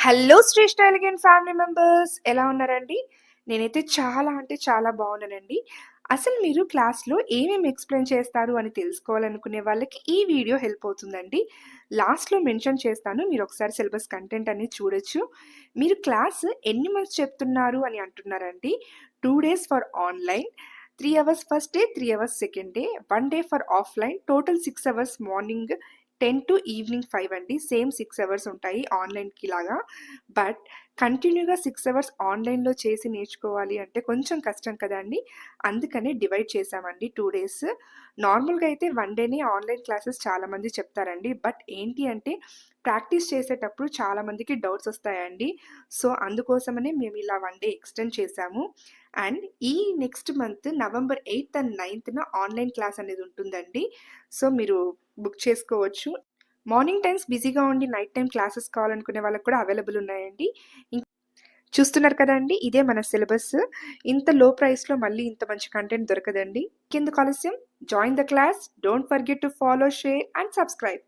Hello శ్రేష్ఠ elegant family members ఎలా ఉన్నారండి? నేనైతే చాలా అంటే చాలా బాగున్నానండి. అసలు మీరు క్లాస్‌లో ఏమేమి ఎక్స్‌ప్లెయిన్ చేస్తారు అని తెలుసుకోవాలనుకునే వాళ్ళకి ఈ వీడియో హెల్ప్ అవుతుందండి. లాస్ట్‌లో మెన్షన్ చేస్తాను. మీరొకసారి సిలబస్ కంటెంట్ అనేది చూడొచ్చు. మీరు క్లాస్ ఎన్ని మంత్స్ చెప్తున్నారు అని అంటున్నారండి. 2 days for online, 3 hours first day, 3 hours second day, 1 day for offline, total 6 hours morning 10 to evening 5 అండి. సేమ్ 6 అవర్స్ ఉంటాయి ఆన్‌లైన్‌కి లాగా. బట్ కంటిన్యూగా 6 అవర్స్ ఆన్‌లైన్‌లో చేసి నేర్చుకోవాలి అంటే కొంచెం కష్టం కదండీ! అందుకని డివైడ్ చేశామండి 2 డేస్. నార్మల్‌గా అయితే 1 డేనే ఆన్‌లైన్ క్లాసెస్ చాలామంది చెప్తారండి. బట్ ఏంటి అంటే ప్రాక్టీస్ చేసేటప్పుడు చాలామందికి డౌట్స్ వస్తాయండి. సో, అందుకోసమనే మేము ఇలా 1 డే ఎక్స్‌టెండ్ చేశాము. అండ్ ఈ నెక్స్ట్ మంత్ నవంబర్ 8థ్ అండ్ 9థ్‌న ఆన్‌లైన్ క్లాస్ అనేది ఉంటుందండి. సో, మీరు బుక్ చేసుకోవచ్చు. మార్నింగ్ టైమ్స్ బిజీగా ఉండి నైట్ టైమ్ క్లాసెస్ కావాలనుకునే వాళ్ళకి కూడా అవైలబుల్ ఉన్నాయండి. ఇం చూస్తున్నారు కదండీ! ఇదే మన సిలబస్. ఇంత లో ప్రైస్‌లో మళ్ళీ ఇంత మంచి కంటెంట్ దొరకదండి. ఇంకెందుకు ఆలస్యం? Join the class. Don't forget to follow, share and subscribe.